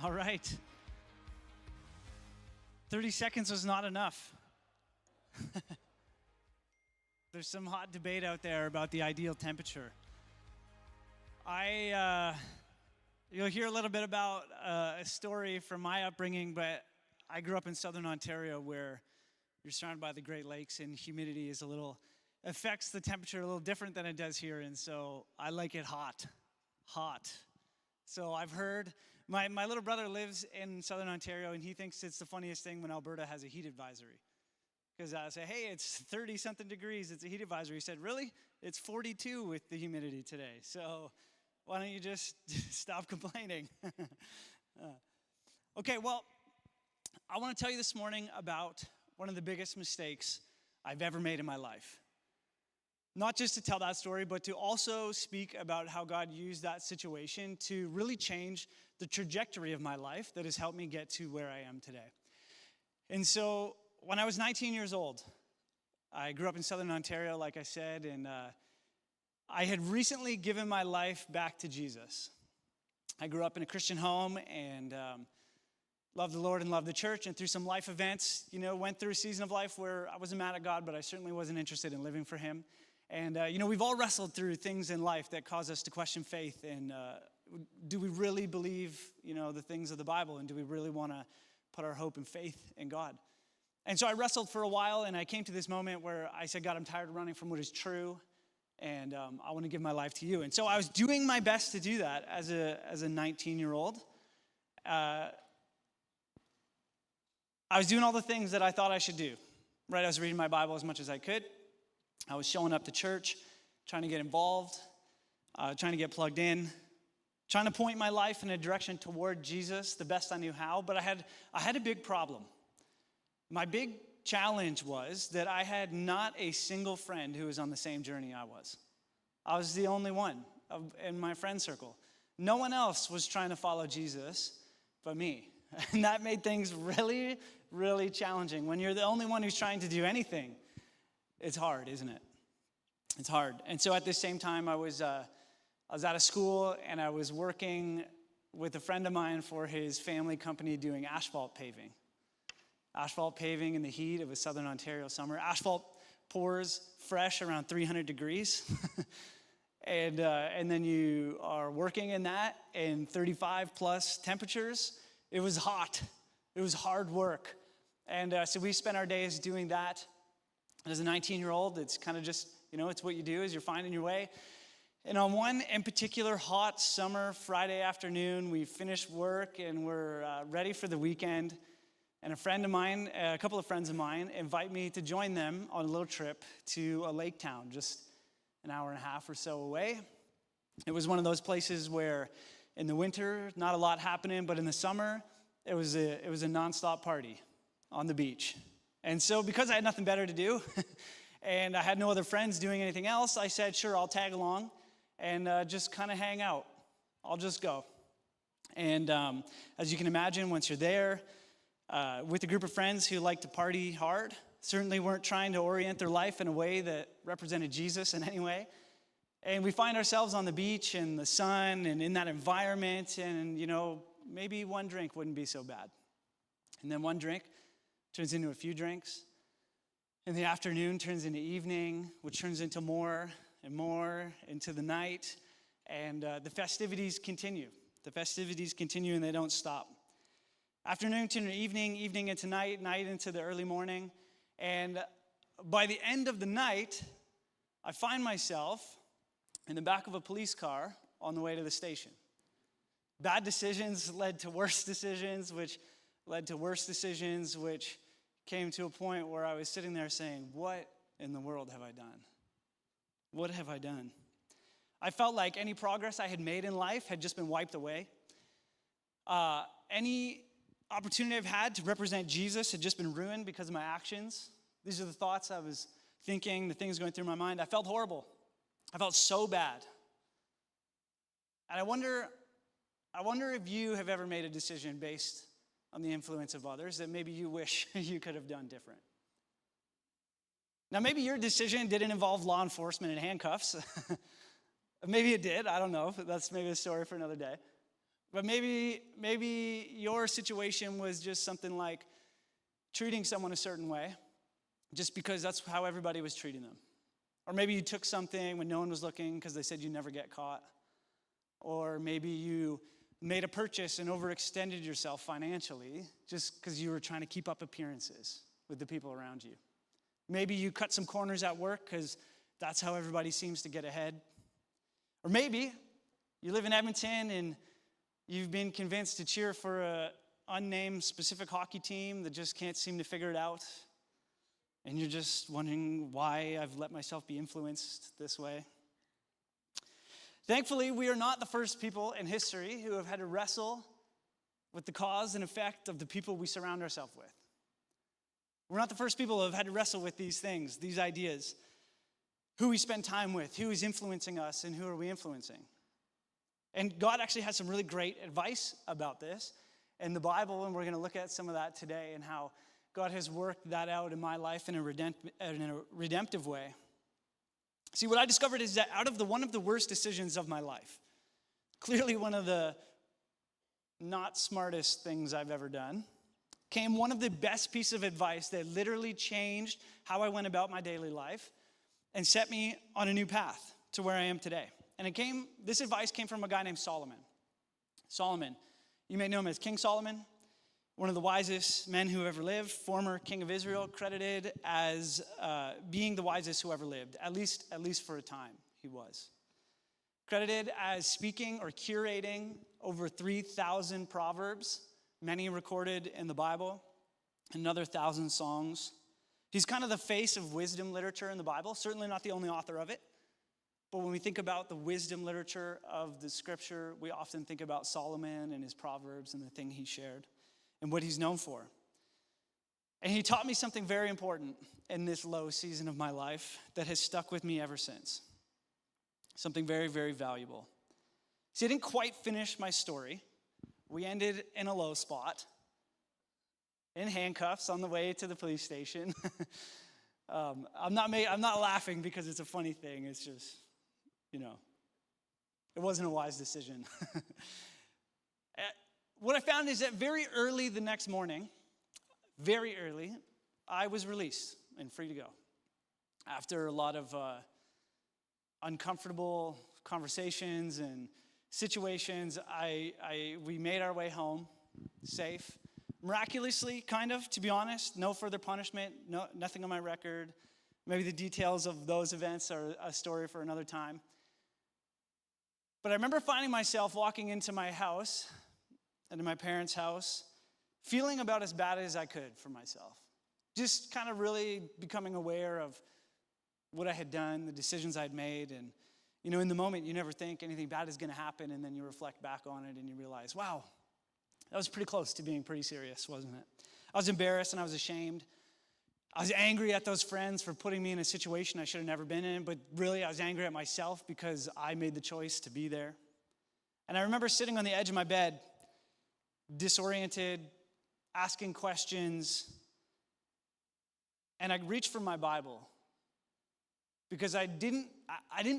All right. 30 seconds was not enough. There's some hot debate out there about the ideal temperature. You'll hear a little bit about a story from my upbringing, but I grew up in southern Ontario where you're surrounded by the Great Lakes and humidity affects the temperature a little different than it does here, and so I like it hot. So I've heard, my little brother lives in southern Ontario and he thinks it's the funniest thing when Alberta has a heat advisory. Because I say, hey, it's 30-something degrees, it's a heat advisory. He said, really? It's 42 with the humidity today. So why don't you just stop complaining? Okay, well, I want to tell you this morning about one of the biggest mistakes I've ever made in my life. Not just to tell that story, but to also speak about how God used that situation to really change the trajectory of my life that has helped me get to where I am today. And so when I was 19 years old, I grew up in southern Ontario, like I said, and I had recently given my life back to Jesus. I grew up in a Christian home and loved the Lord and loved the church, and through some life events, went through a season of life where I wasn't mad at God, but I certainly wasn't interested in living for him. And, we've all wrestled through things in life that cause us to question faith. And do we really believe, the things of the Bible? And do we really want to put our hope and faith in God? And so I wrestled for a while, and I came to this moment where I said, God, I'm tired of running from what is true, and I want to give my life to you. And so I was doing my best to do that as a 19-year-old. I was doing all the things that I thought I should do, right? I was reading my Bible as much as I could. I was showing up to church, trying to get involved, trying to get plugged in, trying to point my life in a direction toward Jesus the best I knew how. But I had a big problem. My big challenge was that I had not a single friend who was on the same journey I was. I was the only one in my friend circle. No one else was trying to follow Jesus but me. And that made things really, really challenging. When you're the only one who's trying to do anything, it's hard, isn't it? It's hard. And so at the same time, I was out of school and I was working with a friend of mine for his family company doing asphalt paving. Asphalt paving in the heat of a southern Ontario summer. Asphalt pours fresh around 300 degrees. and then you are working in that in 35 plus temperatures. It was hot. It was hard work. And so we spent our days doing that. As a 19-year-old, it's kind of just, it's what you do as you're finding your way. And on one in particular hot summer Friday afternoon, we finished work and we're ready for the weekend. And a couple of friends of mine, invite me to join them on a little trip to a lake town, just an hour and a half or so away. It was one of those places where in the winter, not a lot happening, but in the summer, it was a nonstop party on the beach. And so because I had nothing better to do and I had no other friends doing anything else, I said, sure, I'll tag along and just kind of hang out. I'll just go. And as you can imagine, once you're there with a group of friends who like to party hard, certainly weren't trying to orient their life in a way that represented Jesus in any way. And we find ourselves on the beach in the sun and in that environment, and, maybe one drink wouldn't be so bad. And then one drink turns into a few drinks. And the afternoon turns into evening, which turns into more and more into the night. And the festivities continue. The festivities continue and they don't stop. Afternoon to evening, evening into night, night into the early morning. And by the end of the night, I find myself in the back of a police car on the way to the station. Bad decisions led to worse decisions, which led to worse decisions, which came to a point where I was sitting there saying, what in the world have I done? What have I done? I felt like any progress I had made in life had just been wiped away. Any opportunity I've had to represent Jesus had just been ruined because of my actions. These are the thoughts I was thinking, the things going through my mind. I felt horrible. I felt so bad. And I wonder if you have ever made a decision based on the influence of others that maybe you wish you could have done different. Now, maybe your decision didn't involve law enforcement and handcuffs. Maybe it did. I don't know. That's maybe a story for another day. But maybe your situation was just something like treating someone a certain way just because that's how everybody was treating them. Or maybe you took something when no one was looking because they said you'd never get caught. Or maybe you made a purchase and overextended yourself financially just because you were trying to keep up appearances with the people around you. Maybe you cut some corners at work because that's how everybody seems to get ahead. Or maybe you live in Edmonton and you've been convinced to cheer for an unnamed specific hockey team that just can't seem to figure it out. And you're just wondering why I've let myself be influenced this way. Thankfully, we are not the first people in history who have had to wrestle with the cause and effect of the people we surround ourselves with. We're not the first people who have had to wrestle with these things, these ideas. Who we spend time with, who is influencing us, and who are we influencing? And God actually has some really great advice about this in the Bible, and we're going to look at some of that today and how God has worked that out in my life in a redemptive way. See, what I discovered is that out of one of the worst decisions of my life, clearly one of the not smartest things I've ever done, came one of the best pieces of advice that literally changed how I went about my daily life and set me on a new path to where I am today. And this advice came from a guy named Solomon. Solomon, you may know him as King Solomon, one of the wisest men who ever lived, former king of Israel, credited as being the wisest who ever lived, at least for a time he was. Credited as speaking or curating over 3,000 proverbs, many recorded in the Bible, another 1,000 songs. He's kind of the face of wisdom literature in the Bible, certainly not the only author of it. But when we think about the wisdom literature of the scripture, we often think about Solomon and his proverbs and the thing he shared and what he's known for. And he taught me something very important in this low season of my life that has stuck with me ever since. Something very, very valuable. See, I didn't quite finish my story. We ended in a low spot, in handcuffs on the way to the police station. I'm not laughing because it's a funny thing. It's just, it wasn't a wise decision. What I found is that very early the next morning, very early, I was released and free to go. After a lot of uncomfortable conversations and situations, we made our way home safe. Miraculously, kind of, to be honest. No further punishment, nothing on my record. Maybe the details of those events are a story for another time. But I remember finding myself walking into my house, into my parents' house, feeling about as bad as I could for myself. Just kind of really becoming aware of what I had done, the decisions I'd made. And, in the moment, you never think anything bad is going to happen, and then you reflect back on it and you realize, wow, that was pretty close to being pretty serious, wasn't it? I was embarrassed and I was ashamed. I was angry at those friends for putting me in a situation I should have never been in, but really I was angry at myself because I made the choice to be there. And I remember sitting on the edge of my bed, disoriented, asking questions, and I reached for my Bible because I didn't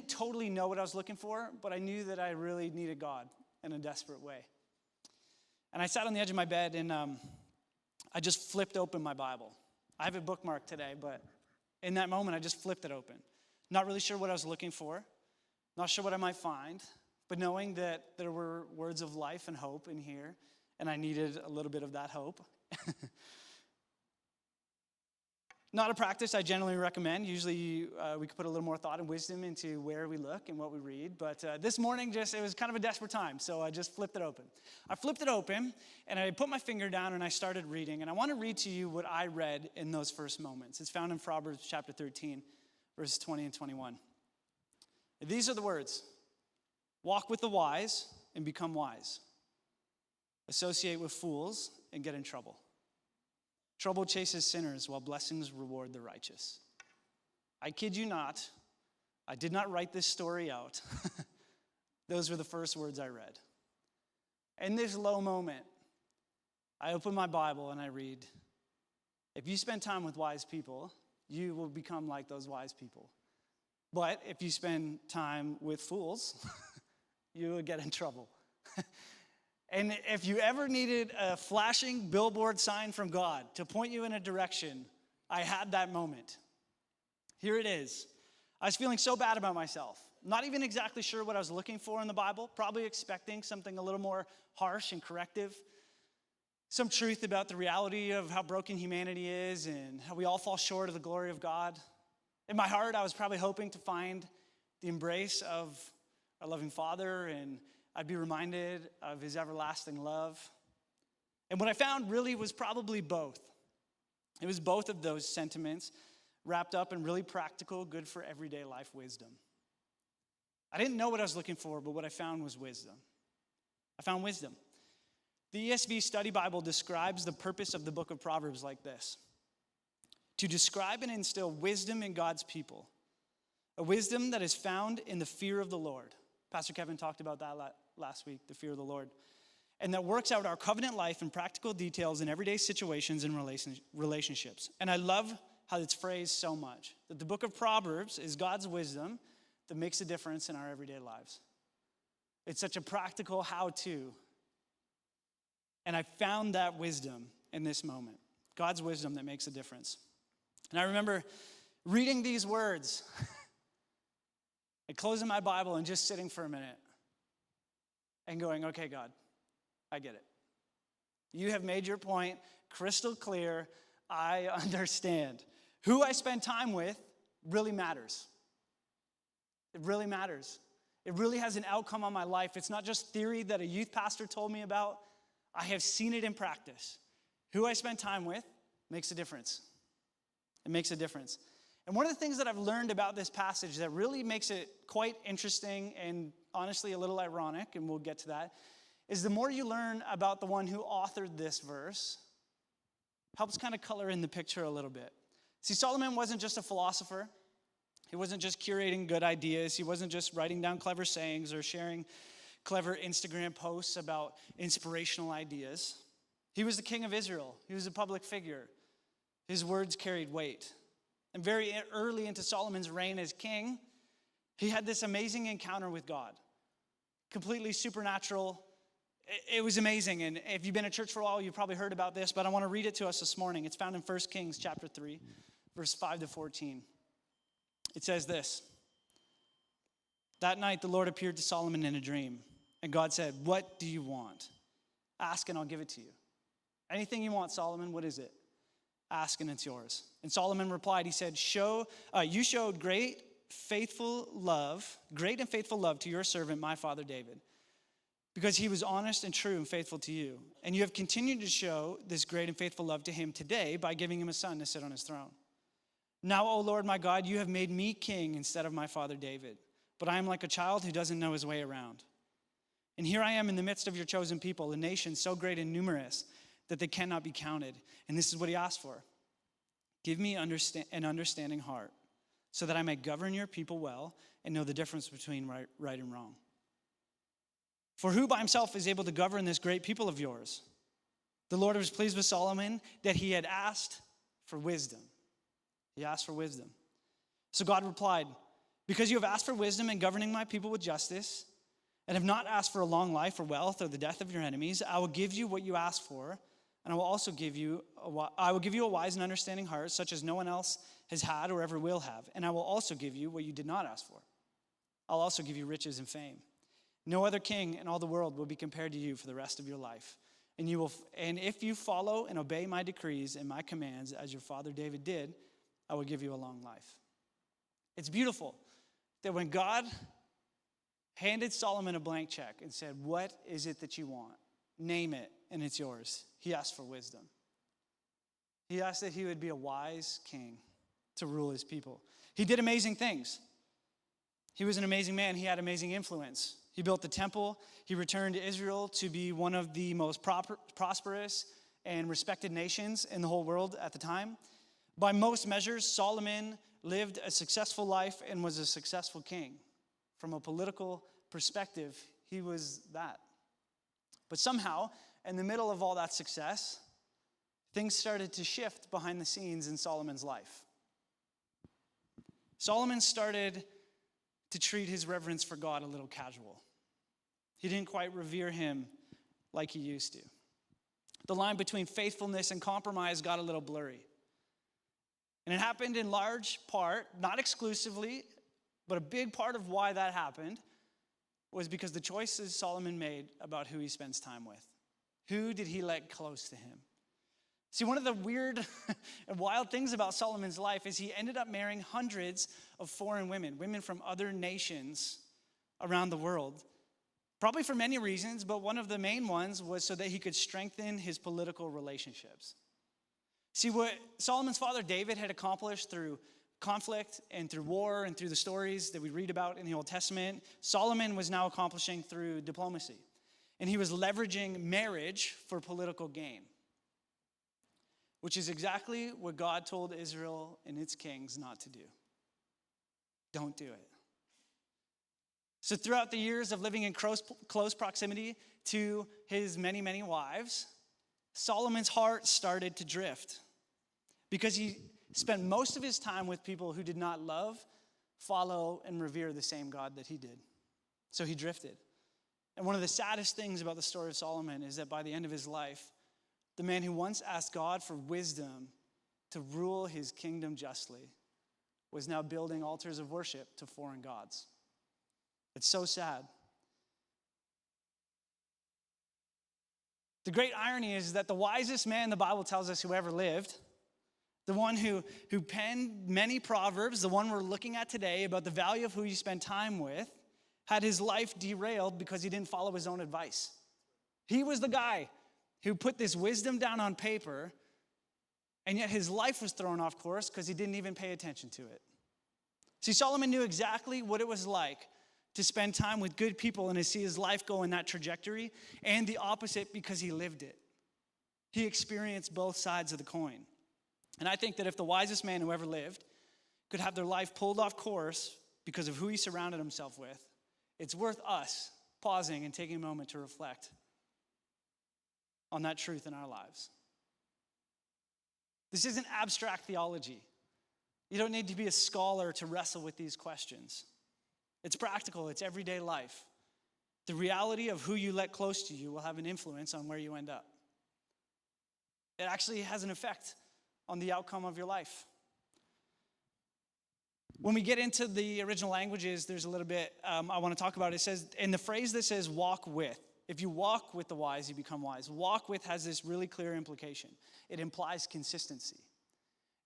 totally know what I was looking for, but I knew that I really needed God in a desperate way. And I sat on the edge of my bed and I just flipped open my Bible. I have it bookmarked today, but in that moment, I just flipped it open. Not really sure what I was looking for, not sure what I might find, but knowing that there were words of life and hope in here, and I needed a little bit of that hope. Not a practice I generally recommend. Usually we could put a little more thought and wisdom into where we look and what we read. But this morning, it was kind of a desperate time, so I just flipped it open. I flipped it open, and I put my finger down, and I started reading. And I want to read to you what I read in those first moments. It's found in Proverbs chapter 13, verses 20 and 21. These are the words. Walk with the wise and become wise. Associate with fools and get in trouble. Trouble chases sinners while blessings reward the righteous. I kid you not, I did not write this story out. Those were the first words I read. In this low moment, I open my Bible and I read, if you spend time with wise people, you will become like those wise people. But if you spend time with fools, you will get in trouble. And if you ever needed a flashing billboard sign from God to point you in a direction, I had that moment. Here it is. I was feeling so bad about myself. Not even exactly sure what I was looking for in the Bible, probably expecting something a little more harsh and corrective. Some truth about the reality of how broken humanity is and how we all fall short of the glory of God. In my heart, I was probably hoping to find the embrace of our loving Father, and I'd be reminded of his everlasting love. And what I found really was probably both. It was both of those sentiments wrapped up in really practical, good for everyday life wisdom. I didn't know what I was looking for, but what I found was wisdom. I found wisdom. The ESV Study Bible describes the purpose of the book of Proverbs like this: to describe and instill wisdom in God's people, a wisdom that is found in the fear of the Lord. Pastor Kevin talked about that last week, the fear of the Lord, and that works out our covenant life in practical details in everyday situations and relationships. And I love how it's phrased so much, that the book of Proverbs is God's wisdom that makes a difference in our everyday lives. It's such a practical how-to. And I found that wisdom in this moment, God's wisdom that makes a difference. And I remember reading these words and closing my Bible and just sitting for a minute and going, okay, God, I get it. You have made your point crystal clear. I understand. Who I spend time with really matters. It really matters. It really has an outcome on my life. It's not just theory that a youth pastor told me about. I have seen it in practice. Who I spend time with makes a difference. It makes a difference. And one of the things that I've learned about this passage that really makes it quite interesting and honestly a little ironic, and we'll get to that, is the more you learn about the one who authored this verse, helps kind of color in the picture a little bit. See, Solomon wasn't just a philosopher. He wasn't just curating good ideas. He wasn't just writing down clever sayings or sharing clever Instagram posts about inspirational ideas. He was the king of Israel. He was a public figure. His words carried weight. And very early into Solomon's reign as king, he had this amazing encounter with God. Completely supernatural. It was amazing. And if you've been at church for a while, you've probably heard about this, but I want to read it to us this morning. It's found in 1 Kings chapter 3, verse 5 to 14. It says this: that night the Lord appeared to Solomon in a dream, and God said, "What do you want? Ask and I'll give it to you." Anything you want, Solomon, what is it? Ask and it's yours. And Solomon replied, he said, you showed great and faithful love to your servant, my father David, because he was honest and true and faithful to you. And you have continued to show this great and faithful love to him today by giving him a son to sit on his throne. Now, O Lord my God, you have made me king instead of my father David, but I am like a child who doesn't know his way around. And here I am in the midst of your chosen people, a nation so great and numerous that they cannot be counted. And this is what he asked for. Give me an understanding heart so that I may govern your people well and know the difference between right and wrong. For who by himself is able to govern this great people of yours? The Lord was pleased with Solomon that he had asked for wisdom. He asked for wisdom. So God replied, because you have asked for wisdom in governing my people with justice and have not asked for a long life or wealth or the death of your enemies, I will give you what you asked for, and I will also give you a wise and understanding heart, such as no one else has had or ever will have. And I will also give you what you did not ask for. I'll also give you riches and fame. No other king in all the world will be compared to you for the rest of your life. And if you follow and obey my decrees and my commands, as your father David did, I will give you a long life. It's beautiful that when God handed Solomon a blank check and said, what is it that you want? Name it, and it's yours. He asked for wisdom. He asked that he would be a wise king to rule his people. He did amazing things. He was an amazing man. He had amazing influence. He built the temple. He returned Israel to be one of the most prosperous and respected nations in the whole world at the time. By most measures, Solomon lived a successful life and was a successful king. From a political perspective, he was that. But somehow, in the middle of all that success, things started to shift behind the scenes in Solomon's life. Solomon started to treat his reverence for God a little casual. He didn't quite revere him like he used to. The line between faithfulness and compromise got a little blurry. And it happened in large part, not exclusively, but a big part of why that happened was because the choices Solomon made about who he spends time with. Who did he let close to him? See, one of the weird and wild things about Solomon's life is he ended up marrying hundreds of foreign women from other nations around the world. Probably for many reasons, but one of the main ones was so that he could strengthen his political relationships. See, what Solomon's father David had accomplished through conflict and through war and through the stories that we read about in the Old Testament, Solomon was now accomplishing through diplomacy. And he was leveraging marriage for political gain, which is exactly what God told Israel and its kings not to do. Don't do it. So throughout the years of living in close proximity to his many, many wives, Solomon's heart started to drift because he spent most of his time with people who did not love, follow, and revere the same God that he did. So he drifted. And one of the saddest things about the story of Solomon is that by the end of his life, the man who once asked God for wisdom to rule his kingdom justly was now building altars of worship to foreign gods. It's so sad. The great irony is that the wisest man the Bible tells us who ever lived, the one who penned many proverbs, the one we're looking at today about the value of who you spend time with, had his life derailed because he didn't follow his own advice. He was the guy who put this wisdom down on paper, and yet his life was thrown off course because he didn't even pay attention to it. See, Solomon knew exactly what it was like to spend time with good people and to see his life go in that trajectory, and the opposite because he lived it. He experienced both sides of the coin. And I think that if the wisest man who ever lived could have their life pulled off course because of who he surrounded himself with, it's worth us pausing and taking a moment to reflect on that truth in our lives. This isn't abstract theology. You don't need to be a scholar to wrestle with these questions. It's practical, it's everyday life. The reality of who you let close to you will have an influence on where you end up. It actually has an effect on the outcome of your life. When we get into the original languages, there's a little bit I want to talk about. It says, in the phrase that says walk with, if you walk with the wise, you become wise. Walk with has this really clear implication. It implies consistency.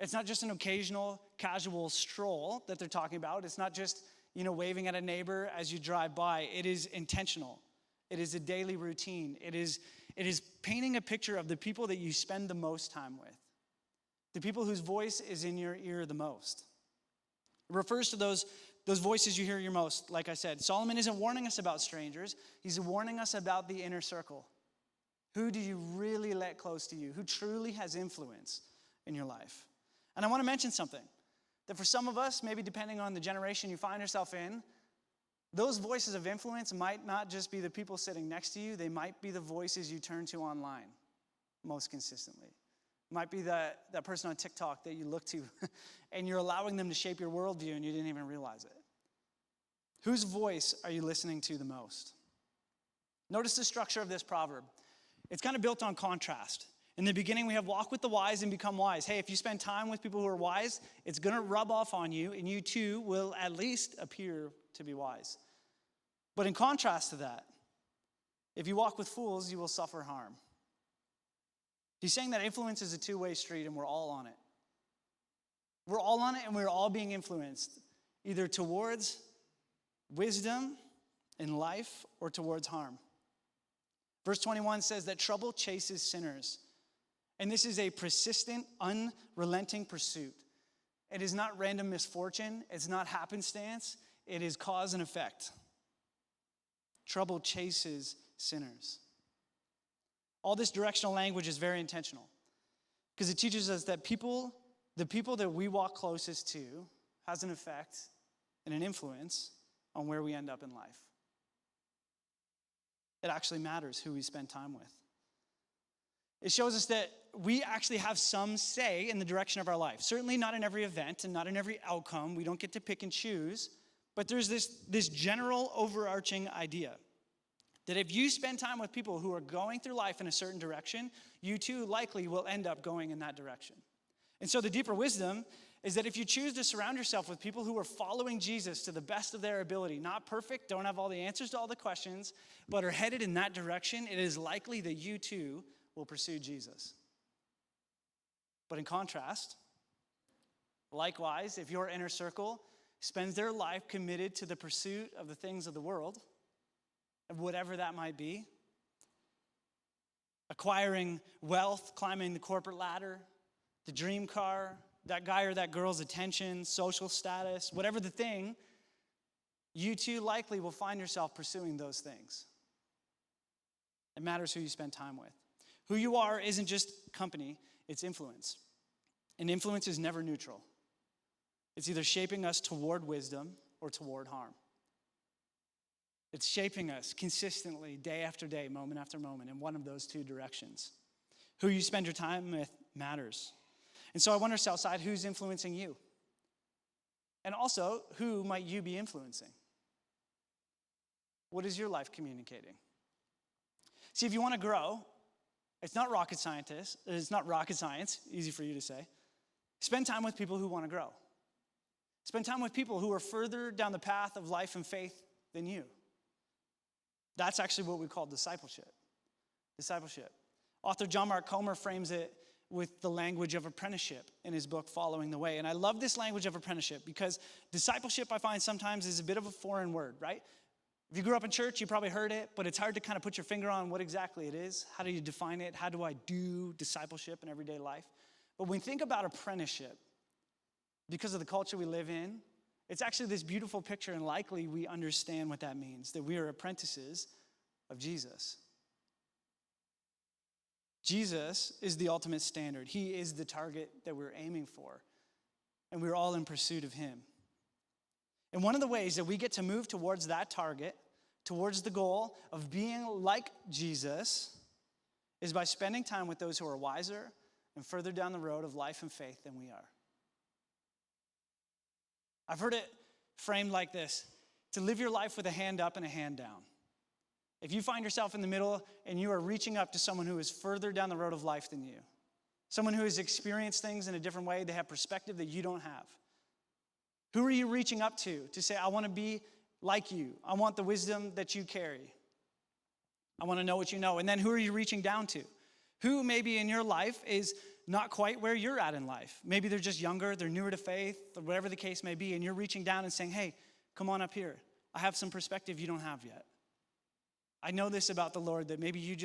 It's not just an occasional casual stroll that they're talking about. It's not just, waving at a neighbor as you drive by. It is intentional. It is a daily routine. It is painting a picture of the people that you spend the most time with, the people whose voice is in your ear the most. It refers to those voices you hear your most, like I said. Solomon isn't warning us about strangers. He's warning us about the inner circle. Who do you really let close to you? Who truly has influence in your life? And I want to mention something, that for some of us, maybe depending on the generation you find yourself in, those voices of influence might not just be the people sitting next to you. They might be the voices you turn to online most consistently. It might be that person on TikTok that you look to and you're allowing them to shape your worldview and you didn't even realize it. Whose voice are you listening to the most? Notice the structure of this proverb. It's kind of built on contrast. In the beginning, we have walk with the wise and become wise. Hey, if you spend time with people who are wise, it's going to rub off on you, and you too will at least appear to be wise. But in contrast to that, if you walk with fools, you will suffer harm. He's saying that influence is a two-way street, and we're all on it. We're all on it, and we're all being influenced, either towards wisdom in life or towards harm. Verse 21 says that trouble chases sinners. And this is a persistent, unrelenting pursuit. It is not random misfortune. It's not happenstance. It is cause and effect. Trouble chases sinners. All this directional language is very intentional because it teaches us that the people that we walk closest to has an effect and an influence on where we end up in life. It actually matters who we spend time with. It shows us that we actually have some say in the direction of our life. Certainly not in every event and not in every outcome. We don't get to pick and choose. But there's this general overarching idea that if you spend time with people who are going through life in a certain direction, you too likely will end up going in that direction. And so the deeper wisdom is that if you choose to surround yourself with people who are following Jesus to the best of their ability, not perfect, don't have all the answers to all the questions, but are headed in that direction, it is likely that you too will pursue Jesus. But in contrast, likewise, if your inner circle spends their life committed to the pursuit of the things of the world, of whatever that might be, acquiring wealth, climbing the corporate ladder, the dream car, that guy or that girl's attention, social status, whatever the thing, you too likely will find yourself pursuing those things. It matters who you spend time with. Who you are isn't just company, it's influence. And influence is never neutral. It's either shaping us toward wisdom or toward harm. It's shaping us consistently, day after day, moment after moment, in one of those two directions. Who you spend your time with matters. And so I wonder, Southside, who's influencing you? And also, who might you be influencing? What is your life communicating? See, if you want to grow, it's not rocket science, easy for you to say. Spend time with people who want to grow. Spend time with people who are further down the path of life and faith than you. That's actually what we call discipleship. Discipleship. Author John Mark Comer frames it with the language of apprenticeship in his book, Following the Way. And I love this language of apprenticeship because discipleship, I find sometimes, is a bit of a foreign word, right? If you grew up in church, you probably heard it, but it's hard to kind of put your finger on what exactly it is. How do you define it? How do I do discipleship in everyday life? But when we think about apprenticeship, because of the culture we live in, it's actually this beautiful picture, and likely we understand what that means, that we are apprentices of Jesus. Jesus is the ultimate standard. He is the target that we're aiming for, and we're all in pursuit of him. And one of the ways that we get to move towards that target, towards the goal of being like Jesus, is by spending time with those who are wiser and further down the road of life and faith than we are. I've heard it framed like this: to live your life with a hand up and a hand down. If you find yourself in the middle and you are reaching up to someone who is further down the road of life than you, someone who has experienced things in a different way, they have perspective that you don't have. Who are you reaching up to say, I want to be like you. I want the wisdom that you carry. I want to know what you know. And then who are you reaching down to? Who maybe in your life is not quite where you're at in life. Maybe they're just younger, they're newer to faith, or whatever the case may be, and you're reaching down and saying, hey, come on up here. I have some perspective you don't have yet. I know this about the Lord that maybe you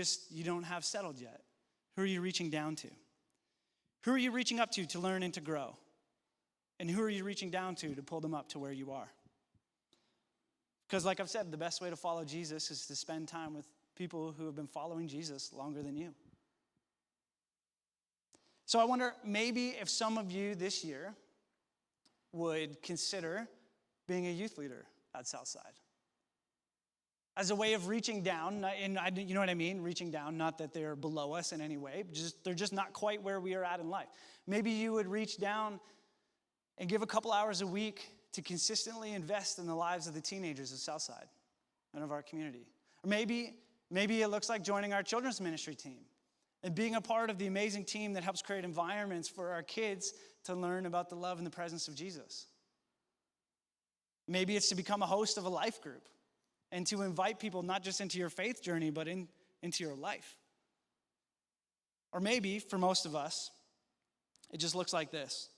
don't have settled yet. Who are you reaching down to? Who are you reaching up to learn and to grow? And who are you reaching down to pull them up to where you are? Because like I've said, the best way to follow Jesus is to spend time with people who have been following Jesus longer than you. So I wonder, maybe if some of you this year would consider being a youth leader at Southside. As a way of reaching down, and you know what I mean, reaching down, not that they're below us in any way, they're just not quite where we are at in life. Maybe you would reach down and give a couple hours a week to consistently invest in the lives of the teenagers of Southside and of our community. Or maybe it looks like joining our children's ministry team and being a part of the amazing team that helps create environments for our kids to learn about the love and the presence of Jesus. Maybe it's to become a host of a life group and to invite people not just into your faith journey, but into your life. Or maybe, for most of us, it just looks like this.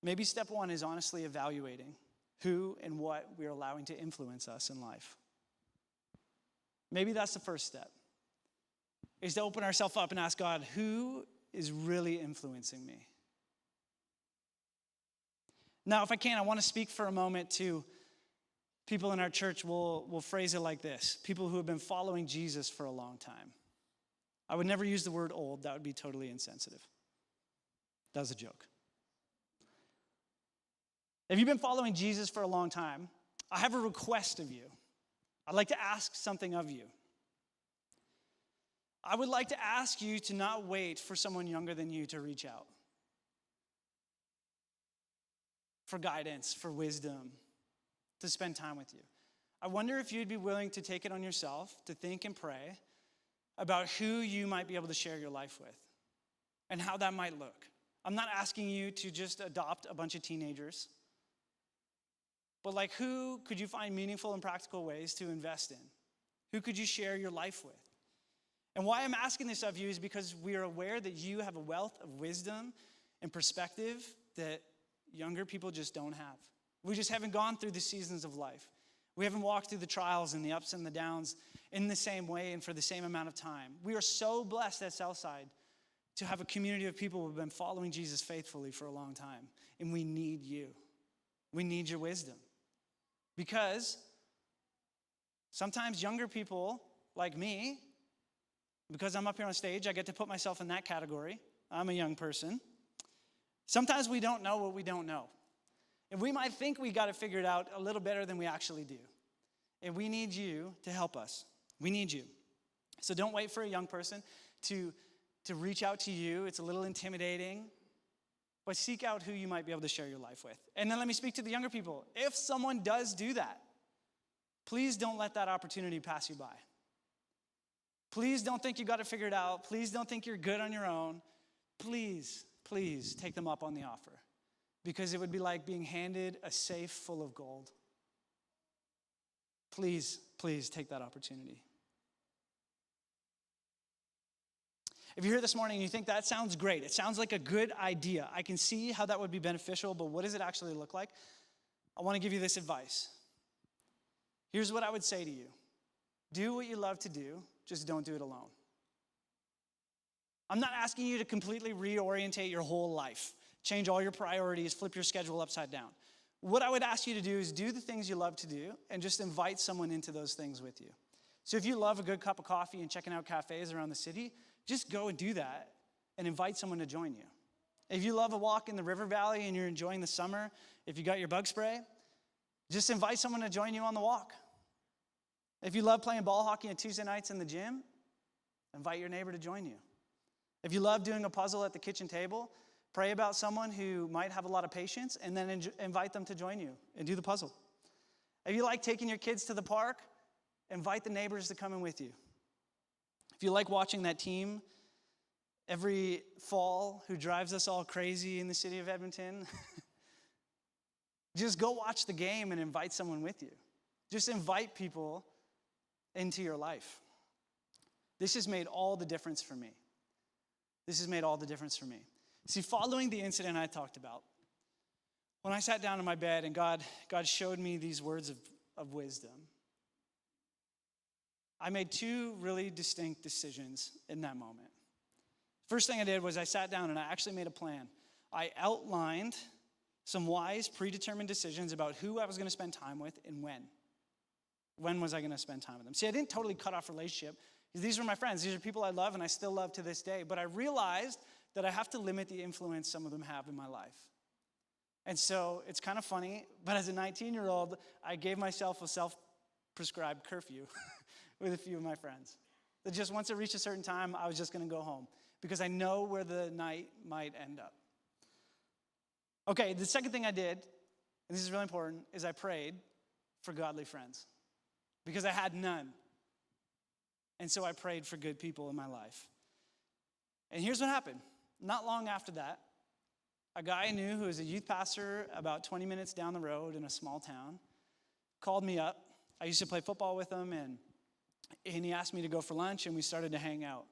Maybe step one is honestly evaluating who and what we're allowing to influence us in life. Maybe that's the first step, is to open ourselves up and ask God, who is really influencing me? Now, if I can, I want to speak for a moment to people in our church. We'll phrase it like this: people who have been following Jesus for a long time. I would never use the word old. That would be totally insensitive. That was a joke. If you've been following Jesus for a long time, I have a request of you. I'd like to ask something of you. I would like to ask you to not wait for someone younger than you to reach out for guidance, for wisdom, to spend time with you. I wonder if you'd be willing to take it on yourself to think and pray about who you might be able to share your life with and how that might look. I'm not asking you to just adopt a bunch of teenagers, but like, who could you find meaningful and practical ways to invest in? Who could you share your life with? And why I'm asking this of you is because we are aware that you have a wealth of wisdom and perspective that younger people just don't have. We just haven't gone through the seasons of life. We haven't walked through the trials and the ups and the downs in the same way and for the same amount of time. We are so blessed at Southside to have a community of people who have been following Jesus faithfully for a long time. And we need you. We need your wisdom. Because sometimes younger people like me, because I'm up here on stage, I get to put myself in that category. I'm a young person. Sometimes we don't know what we don't know. And we might think we got it figured out a little better than we actually do. And we need you to help us. We need you. So don't wait for a young person to reach out to you. It's a little intimidating. But seek out who you might be able to share your life with. And then let me speak to the younger people. If someone does do that, please don't let that opportunity pass you by. Please don't think you got it figured out. Please don't think you're good on your own. Please take them up on the offer. Because it would be like being handed a safe full of gold. Please take that opportunity. If you're here this morning and you think that sounds great, it sounds like a good idea, I can see how that would be beneficial, but what does it actually look like? I want to give you this advice. Here's what I would say to you. Do what you love to do, just don't do it alone. I'm not asking you to completely reorientate your whole life, change all your priorities, flip your schedule upside down. What I would ask you to do is do the things you love to do and just invite someone into those things with you. So if you love a good cup of coffee and checking out cafes around the city, just go and do that and invite someone to join you. If you love a walk in the river valley and you're enjoying the summer, if you got your bug spray, just invite someone to join you on the walk. If you love playing ball hockey on Tuesday nights in the gym, invite your neighbor to join you. If you love doing a puzzle at the kitchen table, pray about someone who might have a lot of patience and then invite them to join you and do the puzzle. If you like taking your kids to the park, invite the neighbors to come in with you. If you like watching that team every fall who drives us all crazy in the city of Edmonton, just go watch the game and invite someone with you. Just invite people into your life. This has made all the difference for me. This has made all the difference for me. See, following the incident I talked about, when I sat down in my bed and God showed me these words of wisdom, I made two really distinct decisions in that moment. First thing I did was I sat down and I actually made a plan. I outlined some wise, predetermined decisions about who I was going to spend time with and when. When was I going to spend time with them? See, I didn't totally cut off relationship. These were my friends. These are people I love and I still love to this day. But I realized that I have to limit the influence some of them have in my life. And so it's kind of funny, but as a 19-year-old, I gave myself a self-prescribed curfew with a few of my friends. That just once it reached a certain time, I was just going to go home because I know where the night might end up. Okay, the second thing I did, and this is really important, is I prayed for godly friends because I had none. And so I prayed for good people in my life. And here's what happened. Not long after that, a guy I knew who was a youth pastor about 20 minutes down the road in a small town called me up. I used to play football with him, and he asked me to go for lunch, and we started to hang out.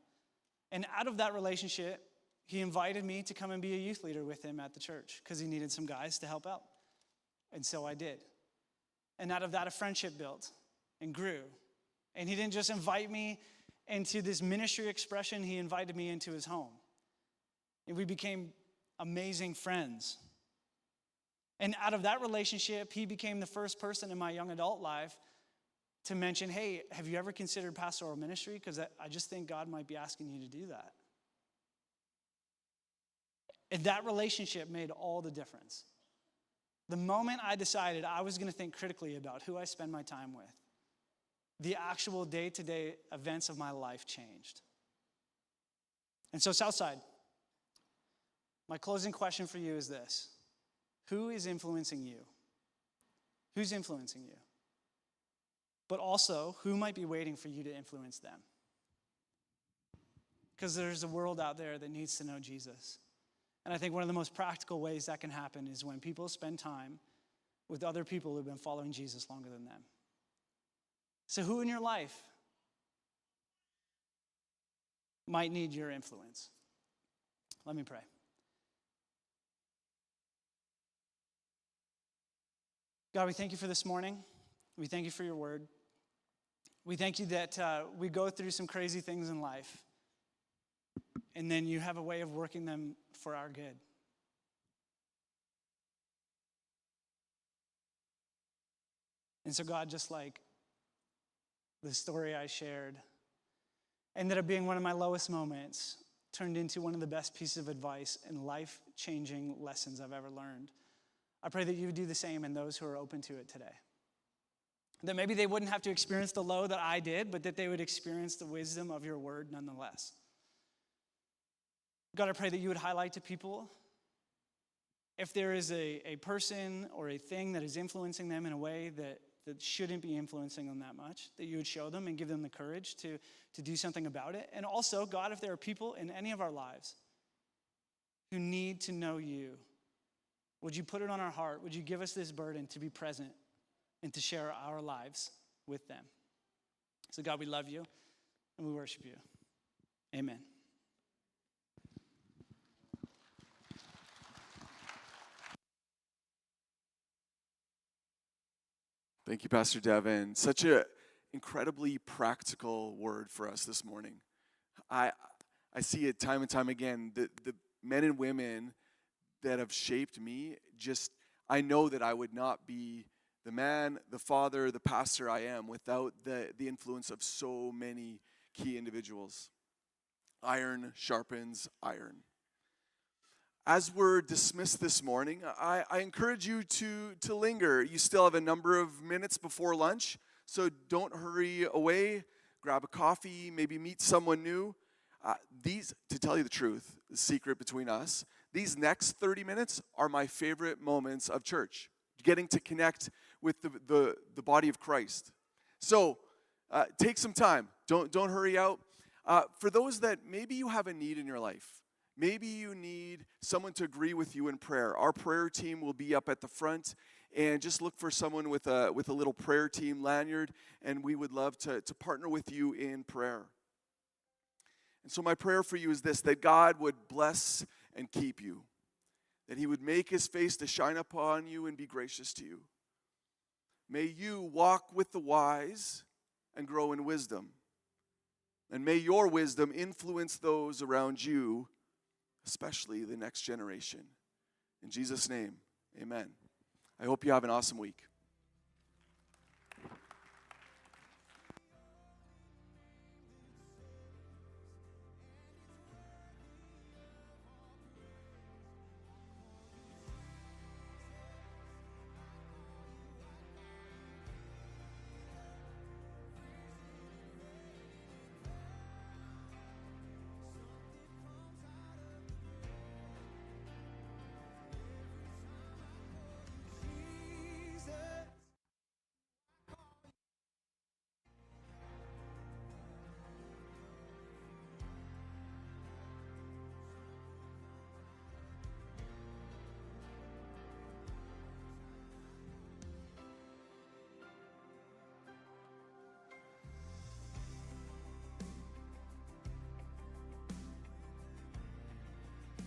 And out of that relationship, he invited me to come and be a youth leader with him at the church because he needed some guys to help out. And so I did. And out of that, a friendship built and grew. And he didn't just invite me into this ministry expression, he invited me into his home. And we became amazing friends. And out of that relationship, he became the first person in my young adult life to mention, hey, have you ever considered pastoral ministry? Because I just think God might be asking you to do that. And that relationship made all the difference. The moment I decided I was going to think critically about who I spend my time with, the actual day-to-day events of my life changed. And so, Southside, my closing question for you is this. Who is influencing you? Who's influencing you? but also who might be waiting for you to influence them. Because there's a world out there that needs to know Jesus. And I think one of the most practical ways that can happen is when people spend time with other people who've been following Jesus longer than them. So who in your life might need your influence? Let me pray. God, we thank you for this morning. We thank you for your word. We thank you that we go through some crazy things in life, and then you have a way of working them for our good. And so, God, just like the story I shared ended up being one of my lowest moments, turned into one of the best pieces of advice and life-changing lessons I've ever learned. I pray that you would do the same in those who are open to it today. That maybe they wouldn't have to experience the low that I did, but that they would experience the wisdom of your word nonetheless. God, I pray that you would highlight to people if there is a person or a thing that is influencing them in a way that shouldn't be influencing them that much, that you would show them and give them the courage to do something about it. And also, God, if there are people in any of our lives who need to know you, would you put it on our heart? Would you give us this burden to be present and to share our lives with them? So God, we love you and we worship you. Amen. Thank you, Pastor Devan. Such an incredibly practical word for us this morning. I see it time and time again. The men and women that have shaped me, I know that I would not be the man, the father, the pastor I am without the influence of so many key individuals. Iron sharpens iron. As we're dismissed this morning, I encourage you to linger. You still have a number of minutes before lunch, so don't hurry away. Grab a coffee, maybe meet someone new. To tell you the truth, the secret between us, these next 30 minutes are my favorite moments of church, getting to connect with the body of Christ. So take some time. Don't hurry out. For those that maybe you have a need in your life, maybe you need someone to agree with you in prayer. Our prayer team will be up at the front, and just look for someone with a little prayer team lanyard, and we would love to partner with you in prayer. And so my prayer for you is this, that God would bless and keep you, that he would make his face to shine upon you and be gracious to you. May you walk with the wise and grow in wisdom, and may your wisdom influence those around you, especially the next generation. In Jesus' name, amen. I hope you have an awesome week.